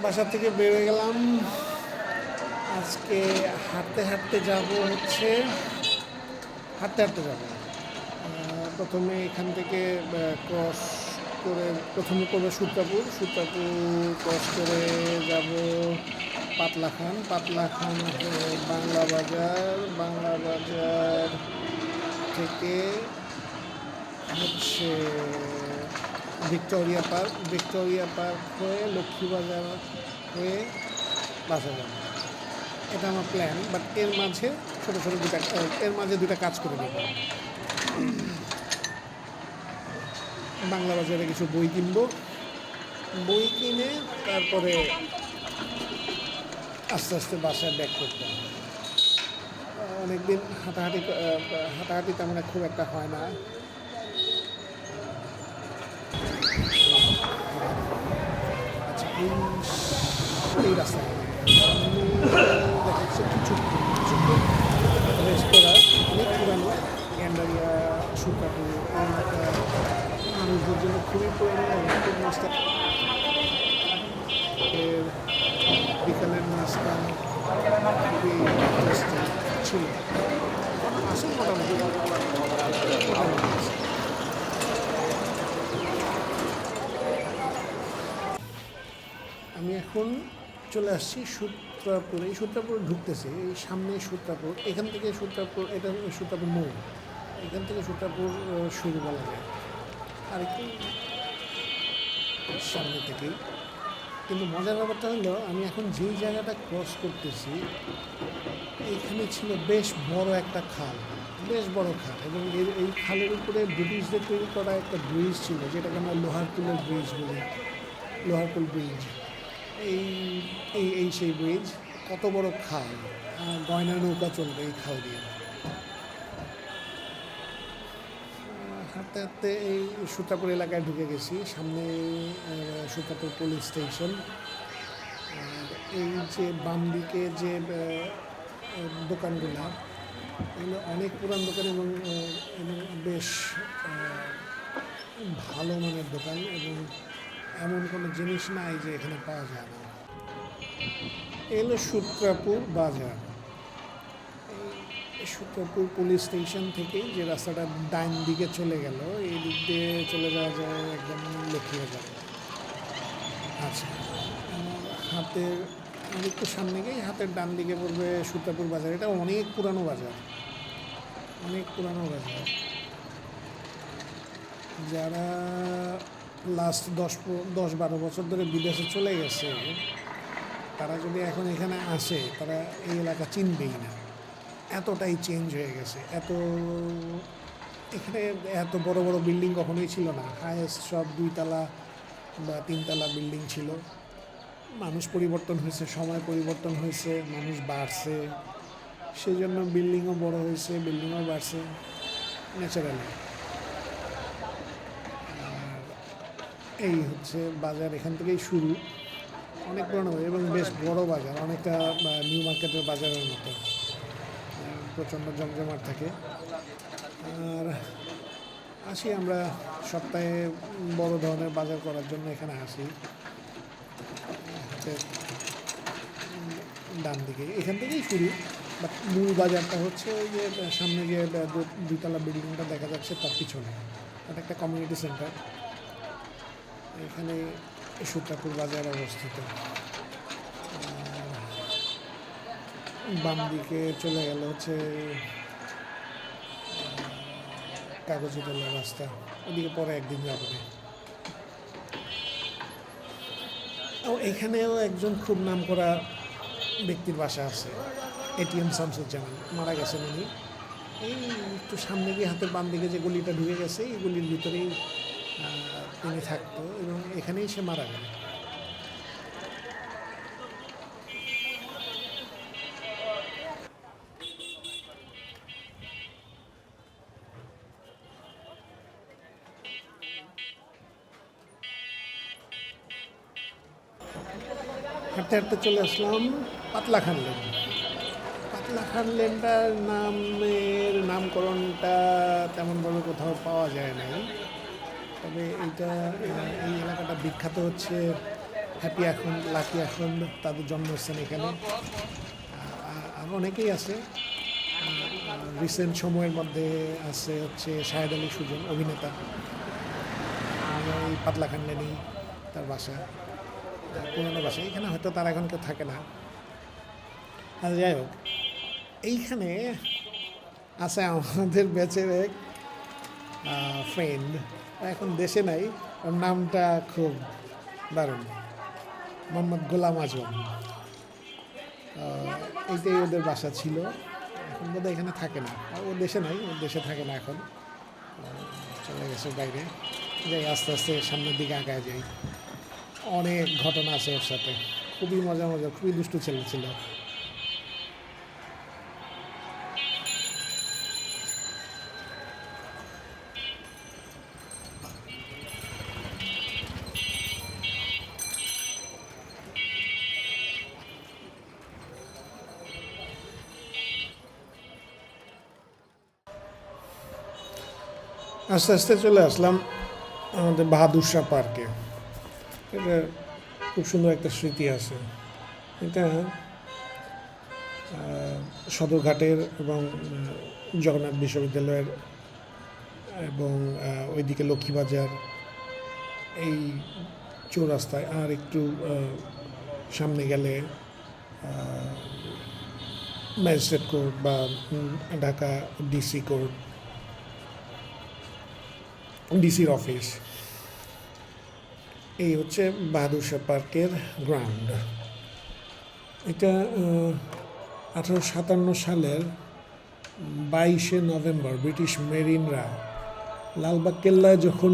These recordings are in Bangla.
বাসা থেকে বেরোয় গেলাম। আজকে হাঁটতে হাঁটতে যাব হচ্ছে হাঁটতে হাঁটতে যাব। প্রথমে এখান থেকে ক্রস করে প্রথমে করবো সূত্রাপুর ক্রস করে যাব পাতলা খান হয়ে বাংলা বাজার থেকে হচ্ছে ভিক্টোরিয়া পার্ক হয়ে লক্ষ্মীবাজার হয়ে বাসা যাব। এটা আমার প্ল্যান, বাট এর মাঝে দুটা কাজ করে দেবো। বাংলা বাজারে কিছু বই কিনবো, বই কিনে তারপরে আস্তে আস্তে বাসায় ব্যাক করতে হবে। অনেকদিন হাঁটাহাঁটি তেমন খুব একটা হয় না। আচ্ছা, এই রাস্তা দেখা যাচ্ছে কিছু রেস্তোরাঁ অনেক পুরানো, গ্যান্ডারিয়া সুকাপুর এলাকা মানুষদের জন্য খুবই পুরানো এবং খুব নাস্তা বিকালের নাস্তা খুবই ইন্টারেস্টিং ছিল। আসল মোটামুটি আমি এখন চলে আসছি সূত্রাপুরে। এই সূত্রাপুরে ঢুকতেছে, এই সামনে সূত্রাপুর, এখান থেকে এটা সূত্রাপুর মোড়, এখান থেকে সূত্রাপুর শুরু বলা যায় আর একটু সামনে থেকেই। কিন্তু মজার ব্যাপারটা হলো আমি এখন যেই জায়গাটা ক্রস করতেছি এইখানে ছিল বেশ বড় একটা খাল, এবং এই খালের উপরে ব্রিটিশদের তৈরি করা একটা ব্রিজ ছিল, যেটাকে আমরা লোহারপুলের ব্রিজ বলি, লোহারপুল ব্রিজ। এই এই সেই ব্রিজ, কত বড় খাল, গয়না নৌকা চলবে এই খাল দিয়ে। হাঁটতে হাঁটতে এই সূত্রাপুর এলাকায় ঢুকে গেছি। সামনে সূত্রাপুর পুলিশ স্টেশন। এই যে বাম দিকে যে দোকানগুলো, এগুলো অনেক পুরান দোকান এবং বেশ ভালো মানের দোকান, এবং এমন কোনো জিনিস নাই যে এখানে পাওয়া যায় না। এলো সূত্রাপুর বাজার। এই সূত্রাপুর পুলিশ স্টেশন থেকে যে রাস্তাটা ডাইন দিকে চলে গেল, এই দিক দিয়ে চলে যাওয়া যায় একদম লক্ষ্মীবাজার। আচ্ছা, হাতের একটু সামনে গিয়ে হাতের ডান দিকে পড়বে সূত্রাপুর বাজার। এটা অনেক পুরানো বাজার। যারা লাস্ট 10-12 বছর ধরে বিদেশে চলে গেছে, তারা যদি এখন এখানে আসে তারা এই এলাকা চিনবেই না, এতটাই চেঞ্জ হয়ে গেছে। এখানে এত বড় বড় বিল্ডিং কখনোই ছিল না। হায়েস্ট সব 2 তলা বা 3 তলা বিল্ডিং ছিল। মানুষ পরিবর্তন হয়েছে, সময় পরিবর্তন হয়েছে, মানুষ বাড়ছে, সেই জন্য বিল্ডিংও বড় হয়েছে, বিল্ডিংও বাড়ছে ন্যাচারালি। এই হচ্ছে বাজার, এখান থেকেই শুরু। অনেক পুরনো এবং বেশ বড় বাজার, অনেকটা নিউ মার্কেটের বাজারের মতো, প্রচণ্ড জমজমাট থাকে। আর আসি আমরা সপ্তাহে বড় ধরনের বাজার করার জন্য এখানে আসি। ডান দিকে এখান থেকেই শুরু, বাট মূল বাজারটা হচ্ছে ওই যে সামনে যে 2 তলা বিল্ডিংটা দেখা যাচ্ছে তার পিছনে। এটা একটা কমিউনিটি সেন্টার, এখানে সূত্রাপুর বাজার অবস্থিত। বাম দিকে চলে গেল হচ্ছে কাগজি তলার রাস্তা, ওদিকে পরে একদিন যাবো। এখানেও একজন খুব নাম করা ব্যক্তির বাসা আছে, এটিএম শামসুজ্জামান, মারা গেছেন উনি। এই একটু সামনে গিয়ে হাতের বাম দিকে যে গলিটা ঢুকে গেছে, এই গলির ভিতরেই তিনি থাকতো এবং এখানেই সে মারা গেল। হাঁটতে হাঁটতে চলে আসলাম পাতলাখান লেন। পাতলাখান লেনটার নামকরণটা তেমনভাবে কোথাও পাওয়া যায় নাই, তবে এই এলাকাটা বিখ্যাত হচ্ছে হ্যাপি এখন, লাকি এখন তাদের জন্মস্থান এখানে। আর অনেকেই আছে। রিসেন্ট সময়ের মধ্যে আছে হচ্ছে শাহেদ আলী সুজন, অভিনেতা। ওই পাতলা খান্ডানি তার বাসা, পুরোনো বাসা। এইখানে হয়তো তারা এখন কেউ থাকে না। আর যাই হোক, এইখানে আছে আমাদের ব্যাচের এক ফ্রেন্ড, এখন দেশে নাই। ওর নামটা খুব দারুণ, মোহাম্মদ গোলাম আজম। এইটাই ওদের বাসা ছিল। এখন বোধহয় এখানে থাকে না, ও দেশে নাই, ও দেশে থাকে না এখন, চলে গেছে বাইরে। যাই আস্তে আস্তে সামনের দিকে আগায় যাই। অনেক ঘটনা আছে ওর সাথে, খুবই মজা মজা, খুবই দুষ্টু ছেলে ছিল। আস্তে আস্তে চলে আসলাম আমাদের বাহাদুর শাহ পার্কে। এটা খুব সুন্দর একটা স্মৃতি আছে। এটা সদরঘাটের এবং জগন্নাথ বিশ্ববিদ্যালয়ের এবং ওইদিকে লক্ষ্মীবাজার, এই চৌরাস্তায় আর একটু সামনে গেলে ম্যাজিস্ট্রেট কোর্ট বা ঢাকা ডিসি কোর্ট, ডিসির অফিস। এই হচ্ছে বাহাদুর শাহ পার্কের গ্রাউন্ড। এটা 1857 সালের 22শে নভেম্বর ব্রিটিশ মেরিনরা লালবাগ কেল্লায় যখন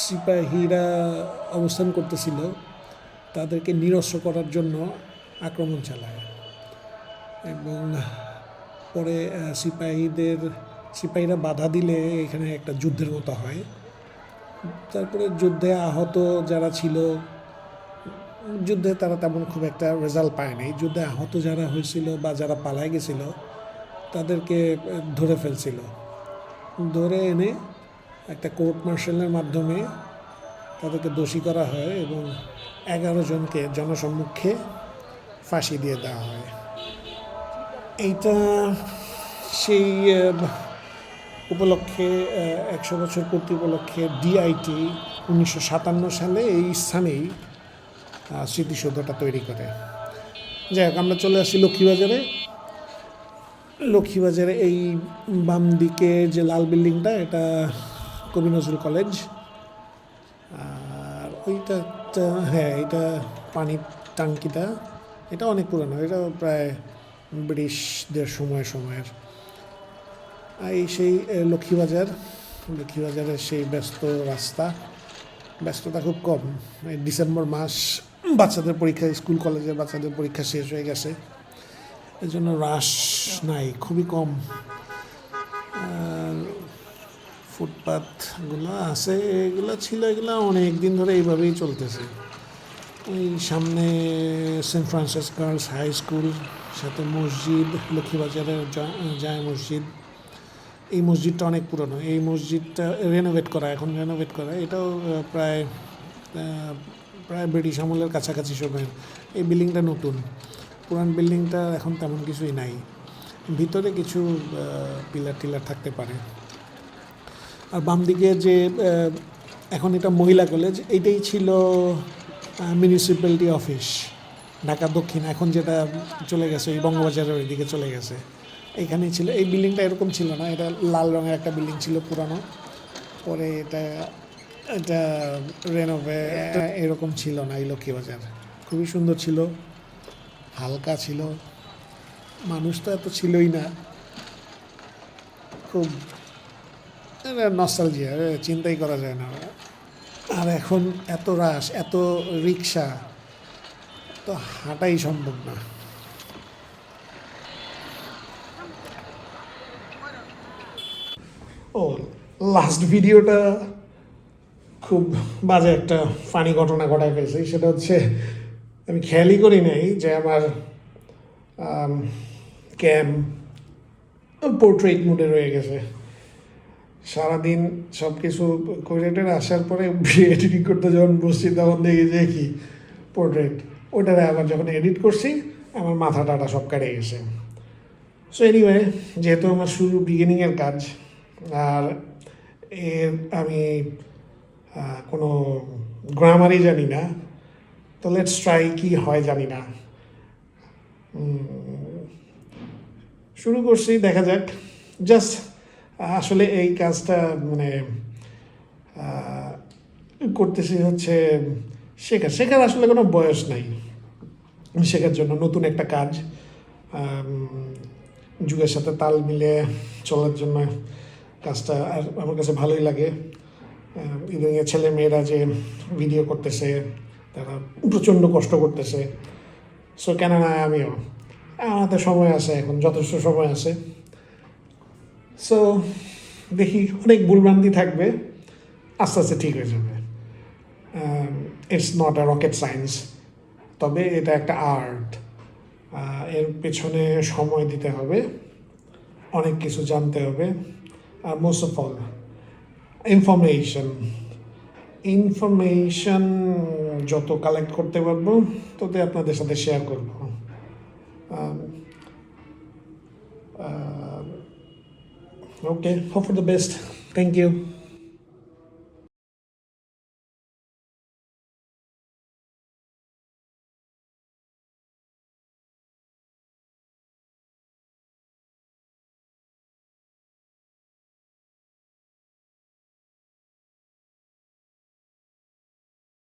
সিপাহীরা অবস্থান করতেছিল, তাদেরকে নিরস্ত্র করার জন্য আক্রমণ চালায়। এবং পরে সিপাহীরা বাধা দিলে এখানে একটা যুদ্ধের মতো হয়। তারপরে যুদ্ধে আহত যারা ছিল, যুদ্ধে তারা তেমন খুব একটা রেজাল্ট পায় নাই। যুদ্ধে আহত যারা হয়েছিল বা যারা পালায় গেছিল, তাদেরকে ধরে ফেলছিল। ধরে এনে একটা কোর্ট মার্শালের মাধ্যমে তাদেরকে দোষী করা হয় এবং 11 জনকে জনসম্মুখে ফাঁসি দিয়ে দেওয়া হয়। এইটা সেই উপলক্ষে 100 বছর পূর্তি উপলক্ষে ডিআইটি 1957 সালে এই স্থানেই স্মৃতিসৌধটা তৈরি করে। যাই হোক, আমরা চলে আসি লক্ষ্মীবাজারে। লক্ষ্মীবাজারে এই বাম দিকে যে লাল বিল্ডিংটা, এটা কবি নজরুল কলেজ। আর ওইটা, হ্যাঁ, এটা পানির টাঙ্কিটা, এটা অনেক পুরনো, এটা প্রায় ব্রিটিশদের সময়ের। এই সেই লক্ষ্মীবাজারের সেই ব্যস্ত রাস্তা, ব্যস্ততা খুব কম। ডিসেম্বর মাস, বাচ্চাদের পরীক্ষা, স্কুল কলেজের বাচ্চাদের পরীক্ষা শেষ হয়ে গেছে, এই জন্য রাশ নাই, খুবই কম। ফুটপাথগুলো আছে, এগুলো ছিল, এগুলো অনেক দিন ধরে এইভাবেই চলতেছে। ওই সামনে Saint Francis girls high school, সাথে মসজিদ, লক্ষ্মীবাজারের জায় মসজিদ। এই মসজিদটা অনেক পুরনো, এই মসজিদটা এখন রেনোভেট করা। এটাও প্রায় ব্রিটিশ আমলের কাছাকাছি সময়ের। এই বিল্ডিংটা নতুন, পুরান বিল্ডিংটা এখন তেমন কিছুই নাই। ভিতরে কিছু পিলার টিলার থাকতে পারে। আর বাম দিকে যে এখন এটা মহিলা কলেজ, এইটাই ছিল মিউনিসিপ্যালিটি অফিস ঢাকা দক্ষিণ, এখন যেটা চলে গেছে এই বঙ্গবাজারের ওইদিকে চলে গেছে। এইখানেই ছিল। এই বিল্ডিংটা এরকম ছিল না, এটা লাল রঙের একটা বিল্ডিং ছিল পুরানো। পরে এটা এরকম ছিল না। এই লক্ষ্মীবাজার খুবই সুন্দর ছিল, হালকা ছিল, মানুষ তো এত ছিলই না। খুব নস্টালজিয়া, চিন্তাই করা যায় না। আর এখন এত রাশ, এত রিক্সা, তো হাঁটাই সম্ভব না। ও, লাস্ট ভিডিওটা খুব বাজে একটা ফানি ঘটনা ঘটায় ফেলছি। সেটা হচ্ছে, আমি খেয়ালই করি নাই যে আমার ক্যাম পোর্ট্রেট মোডে রয়ে গেছে। সারাদিন সব কিছু করে টেরে আসার পরে এডিটিং করতে যখন বসছি তখন দেখি যে কি পোর্ট্রেট, ওটারে আবার যখন এডিট করছি আমার মাথা টাটা সব কেটে গেছে। সো এনিওয়ে, যেহেতু আমার শুরু বিগিনিংয়ের কাজ, আর এর আমি কোনো গ্রামারই জানি না, তো লেটস ট্রাই কী হয় জানি না। শুরু করছি, দেখা যাক। জাস্ট আসলে এই কাজটা মানে করতেছি হচ্ছে শেখার আসলে কোনো বয়স নাই শেখার জন্য। নতুন একটা কাজ, যুগের সাথে তাল মিলে চলার জন্য কাজটা আর আমার কাছে ভালোই লাগে। ইদানিং ছেলে মেয়েরা যে ভিডিও করতেছে তারা প্রচণ্ড কষ্ট করতেছে, সো কেন না আমিও, আমাদের সময় আছে, এখন যথেষ্ট সময় আছে। সো দেখি, অনেক ভুলভ্রান্তি থাকবে, আস্তে আস্তে ঠিক হয়ে যাবে। It's not a rocket science, তবে এটা একটা আর্ট। এর পেছনে সময় দিতে হবে, অনেক কিছু জানতে হবে, আর মোস্ট অফ অল ইনফরমেশন যত কালেক্ট করতে পারবো তত আপনাদের সাথে শেয়ার করবো। Okay, hope for the best, thank you.